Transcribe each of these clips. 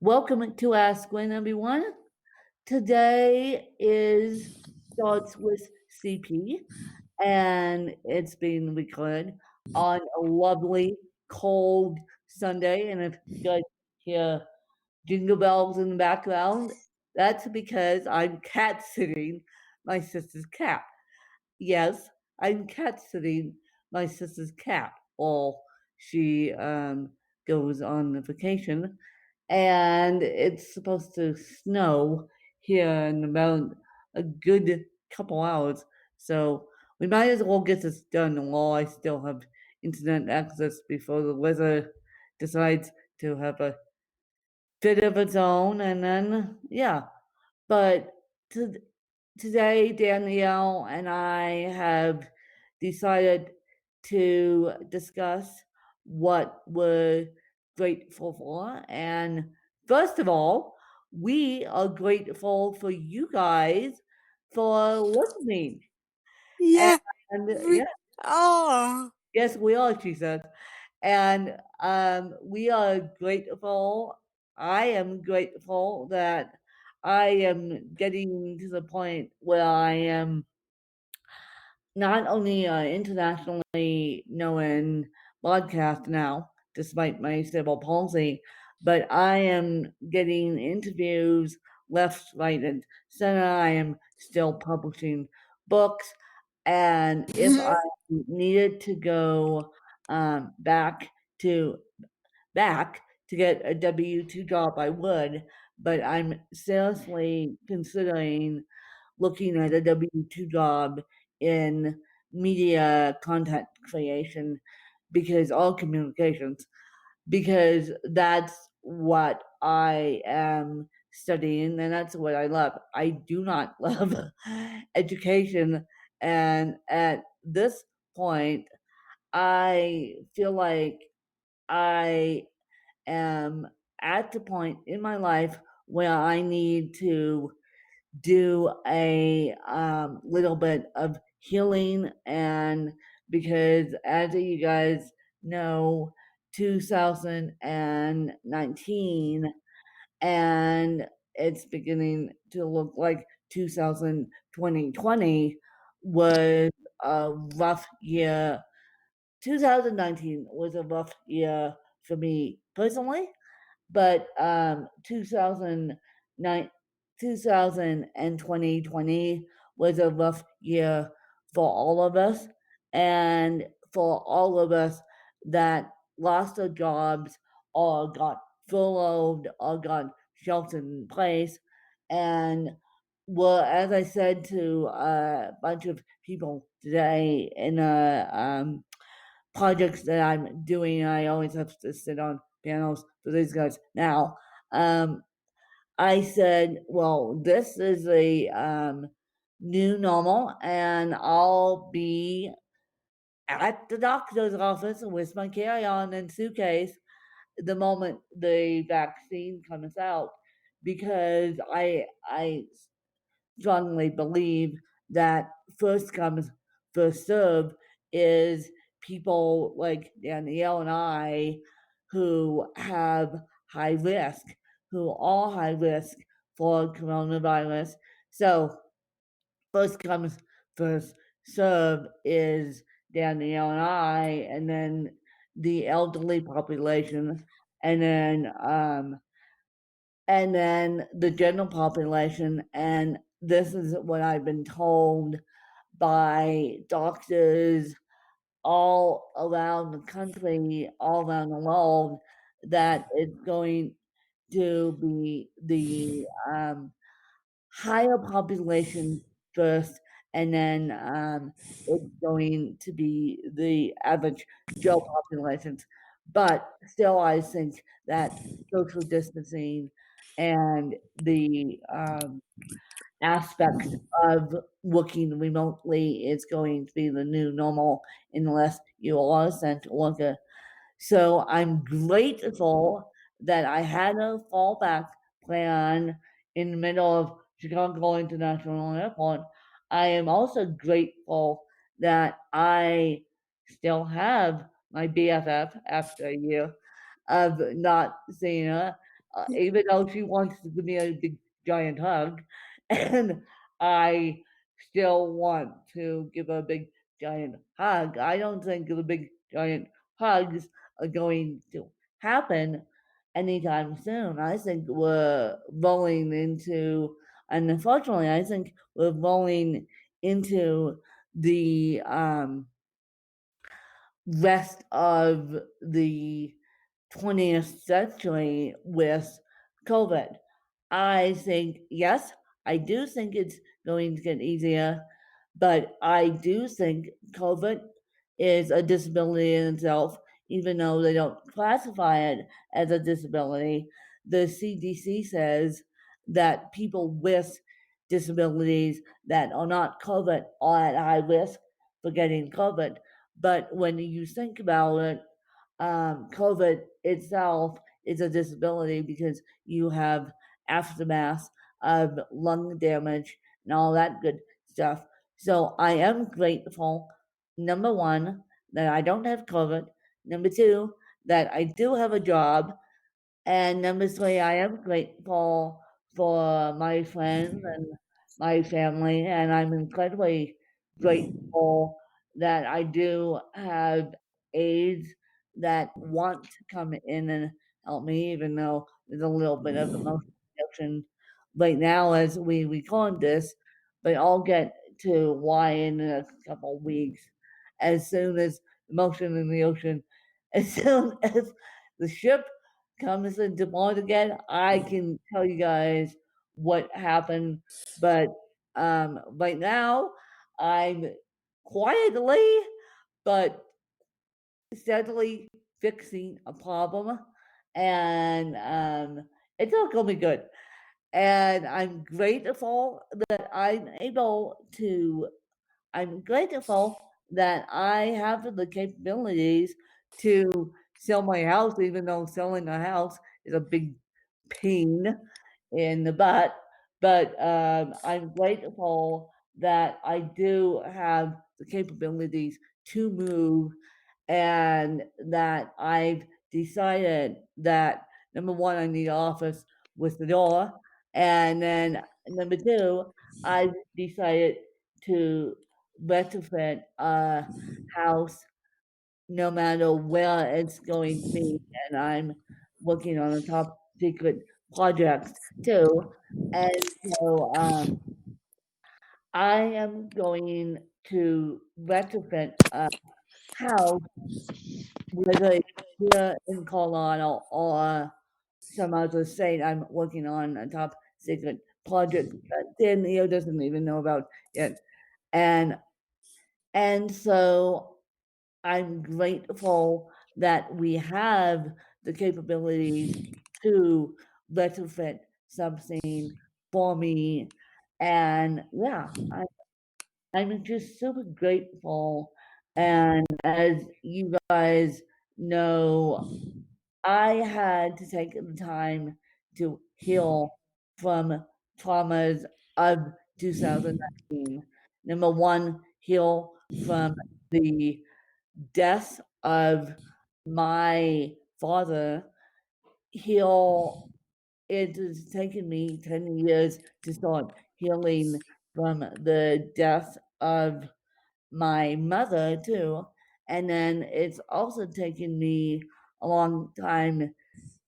Welcome to Ask Gwen, everyone. Today starts with CP, and it's being recorded on a lovely, cold Sunday. And if you guys hear jingle bells in the background, that's because I'm cat sitting my sister's cat. Yes, I'm cat sitting my sister's cat while she goes on vacation, and it's supposed to snow here in about a good couple hours. So we might as well get this done while I still have internet access before the weather decides to have a fit of its own, and then yeah. But to, today, Danielle and I have decided to discuss what we're grateful for. And first of all, we are grateful for you guys for listening. Yeah, And we yeah, are. yes, we are, she said. And we are grateful. I am grateful that I am getting to the point where I am not only internationally known broadcast now, despite my cerebral palsy, but I am getting interviews left, right, and center. I am still publishing books. And if I needed to go back to get a W-2 job, I would. But I'm seriously considering looking at a W-2 job in media content creation because all communications, because that's what I am studying and that's what I love. I do not love education, and at this point I feel like I am at the point in my life where I need to do a little bit of healing, and because as you guys know, 2019 and it's beginning to look like 2020 was a rough year. 2019 was a rough year for me personally, but 2009, 2000 and 2020 was a rough year for all of us, and for all of us that lost our jobs or got furloughed or got sheltered in place. And well, as I said to a bunch of people today in projects that I'm doing, I always have to sit on panels for these guys. Now, I said, well, this is a new normal, and I'll be at the doctor's office with my carry-on and suitcase the moment the vaccine comes out, because I strongly believe that first comes, first serve is people like Danielle and I who have high risk, who are high risk for coronavirus. So first comes, first serve is Danielle and I, and then the elderly population, and then the general population. And this is what I've been told by doctors all around the country, all around the world, that it's going to be the higher population first, and then it's going to be the average Joe populations. But still, I think that social distancing and the aspect of working remotely is going to be the new normal unless you are sent to worker. So I'm grateful that I had a fallback plan in the middle of Chicago International Airport. I am also grateful that I still have my BFF after a year of not seeing her. even though she wants to give me a big giant hug, and I still want to give her a big giant hug. I don't think the big giant hugs are going to happen anytime soon. I think we're rolling into, and unfortunately, I think we're rolling into the rest of the 20th century with COVID. I think, yes, I do think it's going to get easier, but I do think COVID is a disability in itself, even though they don't classify it as a disability. The CDC says that people with disabilities that are not COVID are at high risk for getting COVID. But when you think about it, COVID itself is a disability because you have aftermath of lung damage and all that good stuff. So I am grateful, number one, that I don't have COVID. Number two, that I do have a job. And number three, I am grateful for my friends and my family, and I'm incredibly grateful that I do have aides that want to come in and help me, even though there's a little bit of emotional reaction right now as we record this. But I'll get to why in a couple weeks, as soon as emotion in the ocean, as soon as the ship comes into port again, I can tell you guys what happened. But right now, I'm quietly but steadily fixing a problem, and it's all gonna be good. And I'm grateful that I'm grateful that I have the capabilities to sell my house, even though selling a house is a big pain in the butt. But I'm grateful that I do have the capabilities to move, and that I've decided that number one, I need an office with the door. And then number two, I've decided to retrofit a house no matter where it's going to be. And I'm working on a top secret project too. And so I am going to retrofit a house, whether it's here in Colorado or some other state. I'm working on a top secret project that Dan Leo doesn't even know about yet. And so I'm grateful that we have the capabilities to retrofit something for me. And yeah, I'm just super grateful. And as you guys know, I had to take the time to heal from traumas of 2019. Number one, heal from the death of my father. Heal. It has taken me 10 years to start healing from the death of my mother too. And then it's also taken me a long time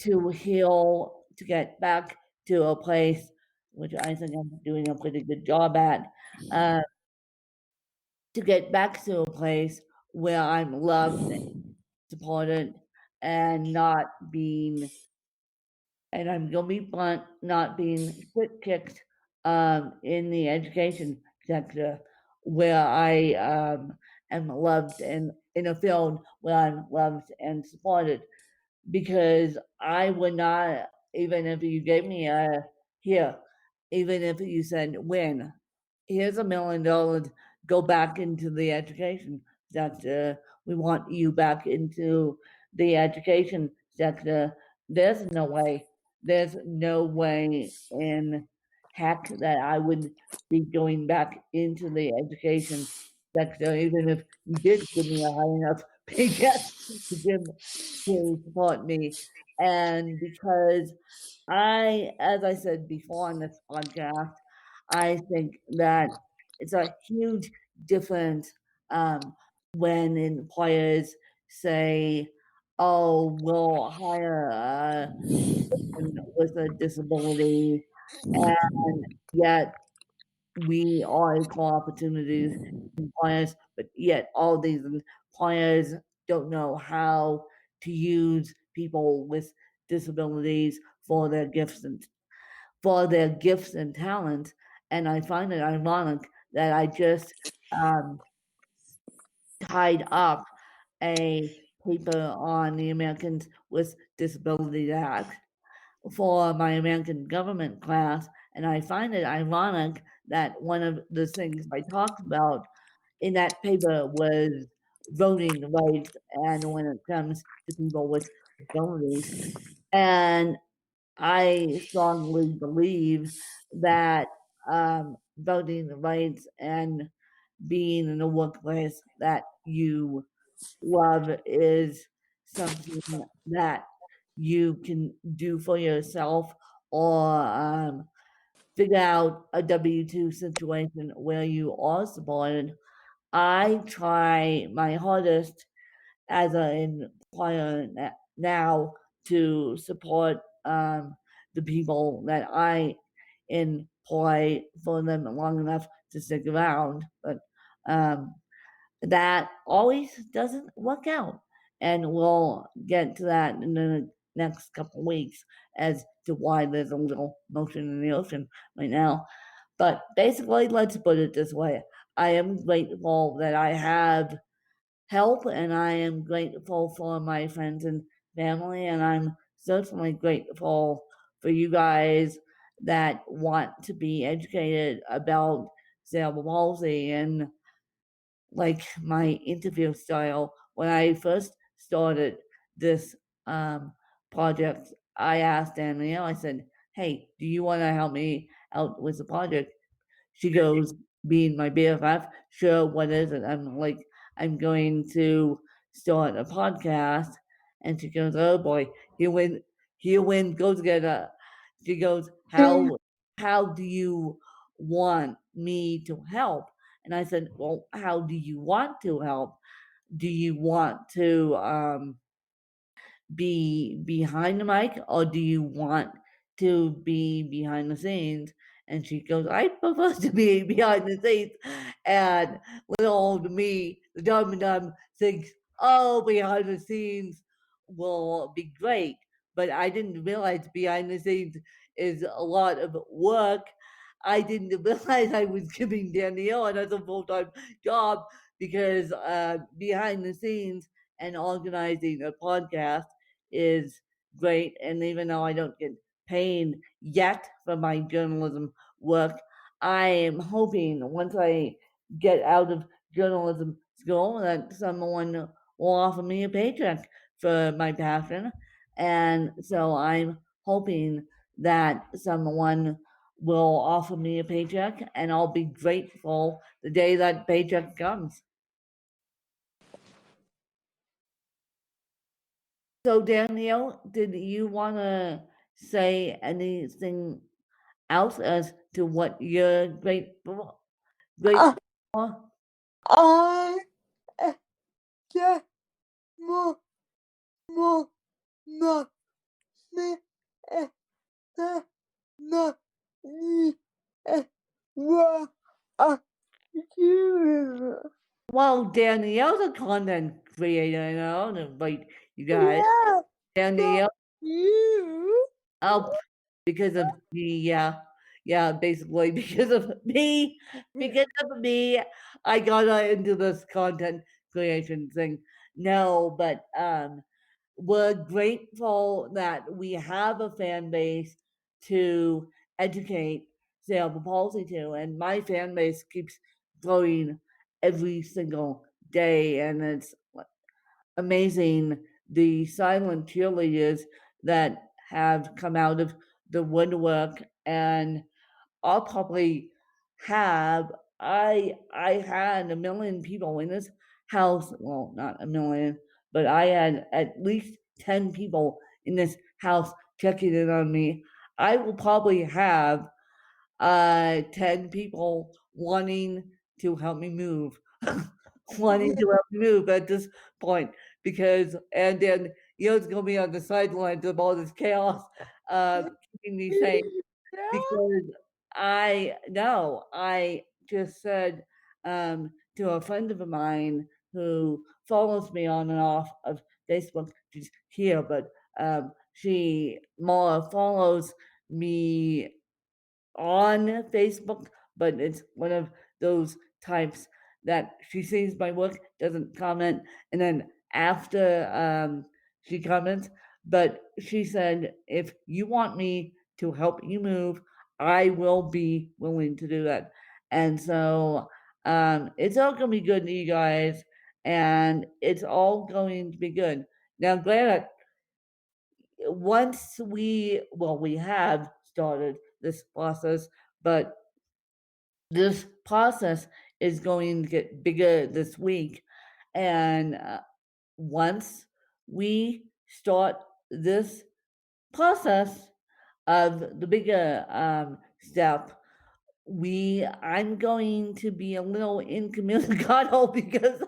to heal, to get back to a place which I think I'm doing a pretty good job at, uh, to get back to a place where I'm loved, supported, and not being, and I'm gonna be blunt, not being shit kicked in the education sector where I am loved, and in a field where I'm loved and supported. Because I would not, even if you gave me a here, even if you said, "Win, here's $1 million, go back into the education sector. We want you back into the education sector." There's no way. There's no way in heck that I would be going back into the education sector, even if you did give me a high enough pay check to support me. And because as I said before on this podcast, I think that it's a huge difference when employers say, "Oh, we'll hire a person with a disability," and yet we are equal opportunities employers, but yet all these employers don't know how to use people with disabilities for their gifts and talents. And I find it ironic that I just tied up a paper on the Americans with Disabilities Act for my American government class, and I find it ironic that one of the things I talked about in that paper was voting rights and when it comes to people with disabilities. And I strongly believe that voting rights and being in a workplace that you love is something that you can do for yourself or figure out a W-2 situation where you are supported. I try my hardest as an employer now to support the people that I employ for them long enough to stick around. But um, that always doesn't work out. And we'll get to that in the next couple weeks as to why there's a little motion in the ocean right now. But basically, let's put it this way. I am grateful that I have help, and I am grateful for my friends and family, and I'm certainly grateful for you guys that want to be educated about cerebral palsy. And like my interview style, when I first started this project, I asked Danielle, I said, "Hey, do you want to help me out with the project?" She goes, being my BFF, "Sure, what is it?" I'm like, "I'm going to start a podcast." And she goes, "Oh boy, here win, go together." She goes, how do you want me to help? And I said, "Well, how do you want to help? Do you want to be behind the mic or do you want to be behind the scenes?" And she goes, "I prefer to be behind the scenes." And little old me, the dumb and dumb, thinks, "Oh, behind the scenes will be great." But I didn't realize behind the scenes is a lot of work. I didn't realize I was giving Danielle another full-time job because behind the scenes and organizing a podcast is great. And even though I don't get paid yet for my journalism work, I am hoping once I get out of journalism school that someone will offer me a paycheck for my passion. And so I'm hoping that someone will offer me a paycheck, and I'll be grateful the day that paycheck comes. So Danielle, did you want to say anything else as to what you're grateful for? I just more, more, not me, not me, what are you? Well, Danielle's a content creator, you know, and invite you guys. Yeah, Danielle, you. oh, because of me, yeah, basically because of me, I got into this content creation thing. No, but we're grateful that we have a fan base to educate cerebral palsy to, and my fan base keeps growing every single day, and it's amazing the silent cheerleaders that have come out of the woodwork. And I'll probably have I had a million people in this house. Well, not a million, but I had at least 10 people in this house checking in on me, I will probably have 10 people wanting to help me move, wanting to help me move at this point because, and then it's gonna be on the sidelines of all this chaos, keeping me safe because I know I just said to a friend of mine who follows me on and off of Facebook. She's here, but she more follows me on Facebook, but it's one of those types that she sees my work, doesn't comment, and then after she comments, but she said, if you want me to help you move, I will be willing to do that. And so it's all gonna be good, you guys, and it's all going to be good. Now, granted, once we have started this process, but this process is going to get bigger this week. And once we start this process of the bigger step, I'm going to be a little incommunicado because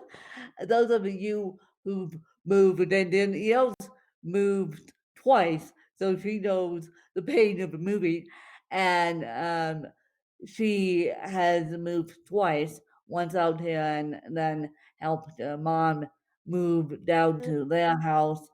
those of you who've moved and then moved twice, so she knows the pain of moving, and she has moved twice, once out here and then helped mom move down to their house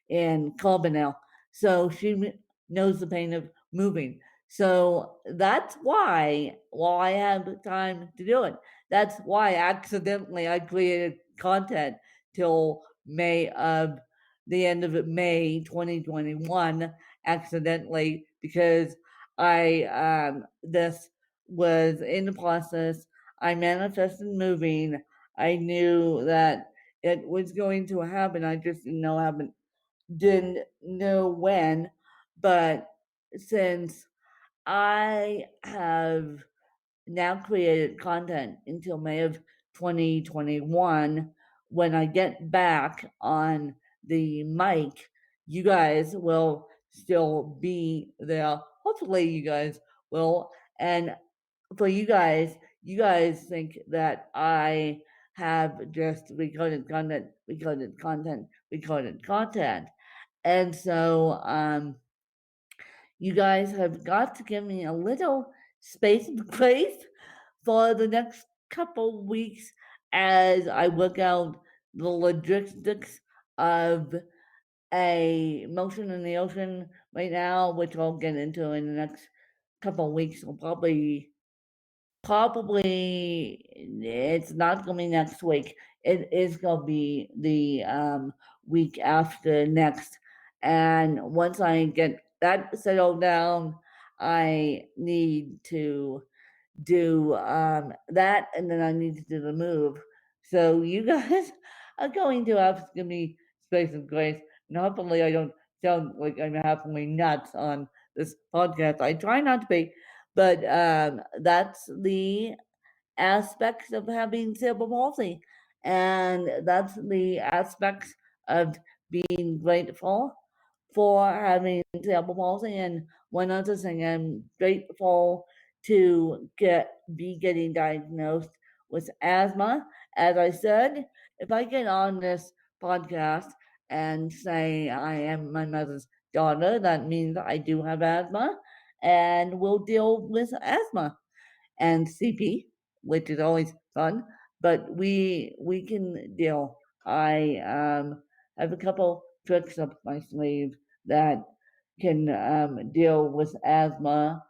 in Carbondale. So she knows the pain of moving. So that's why, while I have time to do it, that's why accidentally I created content till the end of May 2021, accidentally, because this was in the process. I manifested moving. I knew that it was going to happen. I just didn't know when. But since I have now created content until May of 2021, when I get back on the mic, you guys will still be there. Hopefully, you guys will. And for you guys think that I have just recorded content, and so you guys have got to give me a little space and grace for the next couple weeks as I work out the logistics of a motion in the ocean right now, which I'll get into in the next couple weeks. We'll probably it's not gonna be next week. It is gonna be the week after next. And once I get that settled down, I need to do that, and then I need to do the move. So you guys are going to have to give me space and grace. And hopefully I don't sound like I'm halfway nuts on this podcast. I try not to be, but that's the aspects of having cerebral palsy. And that's the aspects of being grateful for having cerebral palsy. And one other thing, I'm grateful to be getting diagnosed with asthma. As I said, if I get on this podcast and say I am my mother's daughter, that means I do have asthma and will deal with asthma and CP, which is always fun. But we can deal. I have a couple tricks up my sleeve that can deal with asthma,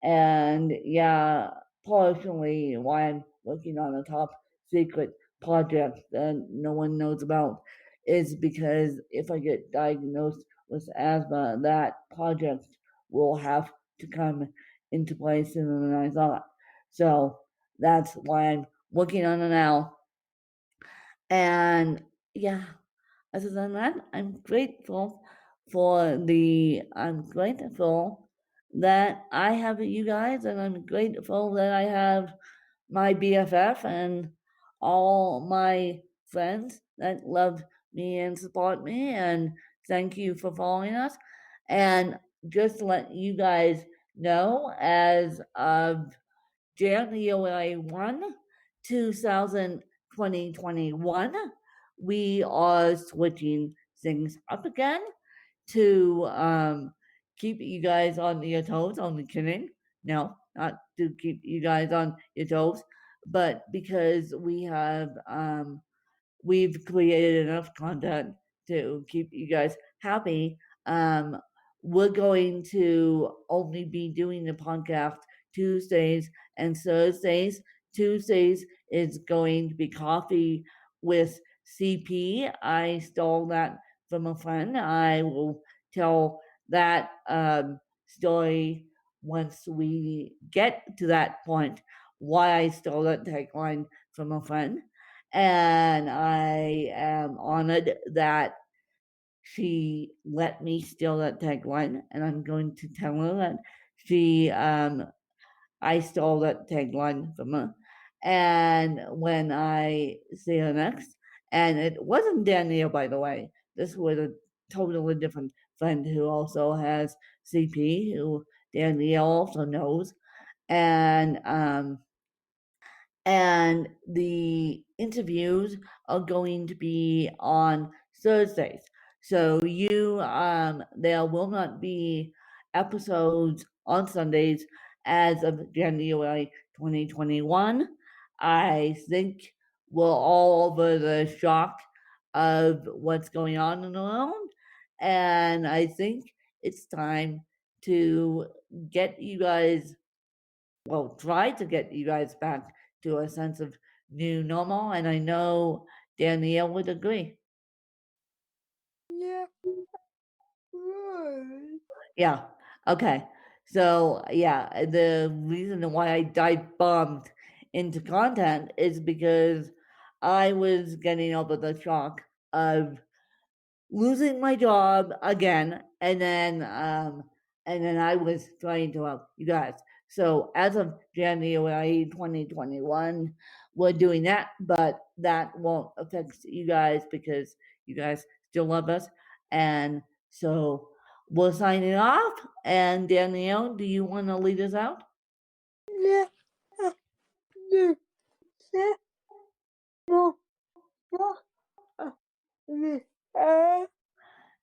and yeah, partially why I'm working on a top secret project that no one knows about is because if I get diagnosed with asthma, that project will have to come into play sooner than I thought. So that's why I'm working on it now. And yeah, other than that, I'm grateful that I have you guys, and I'm grateful that I have my BFF and all my friends that love me and support me and thank you for following us. And just to let you guys know, as of January 1, 2021, we are switching things up again to keep you guys on your toes. Only kidding. No, not to keep you guys on your toes, but because we've created enough content to keep you guys happy. We're going to only be doing the podcast Tuesdays and Thursdays. Tuesdays is going to be coffee with CP. I stole that from a friend. I will tell that story once we get to that point, why I stole that tagline from a friend. And I am honored that she let me steal that tagline, and I'm going to tell her that I stole that tagline from her. And when I see her next, and it wasn't Danielle, by the way, this was a totally different friend who also has CP, who Danielle also knows, and the interviews are going to be on Thursdays. So there will not be episodes on Sundays as of January 2021. I think we're all over the shock of what's going on in the world, and I think it's time to get you guys, well, try to get you guys back to a sense of new normal, and I know Danielle would agree. Yeah. Right. Yeah. Okay. So yeah, the reason why I dive bombed into content is because I was getting over the shock of losing my job again, and then I was trying to help you guys. So as of January 2021, we're doing that, but that won't affect you guys because you guys still love us. And so we're signing off. And Danielle, do you want to lead us out? Yeah. Yeah. Yeah. No. No.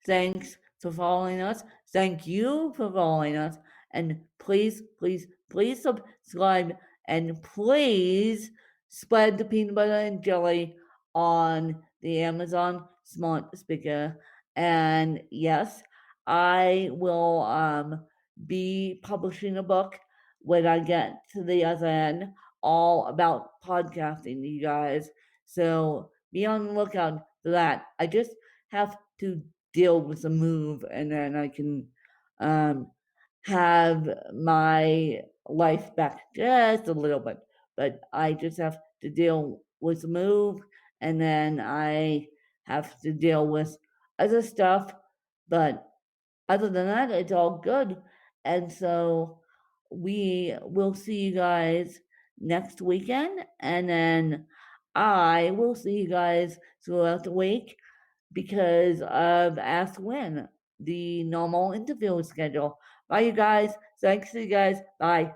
Thanks for following us. Thank you for following us. And please, please, please subscribe and please spread the peanut butter and jelly on the Amazon smart speaker. And yes, I will be publishing a book when I get to the other end, all about podcasting, you guys. So be on the lookout for that. I just have to deal with the move, and then I can have my life back just a little bit. But I just have to deal with the move, and then I have to deal with other stuff. But other than that, it's all good. And so we will see you guys next weekend, and then I will see you guys throughout the week because of Ask Win, the normal interview schedule. Bye, you guys. Thanks, you guys. Bye.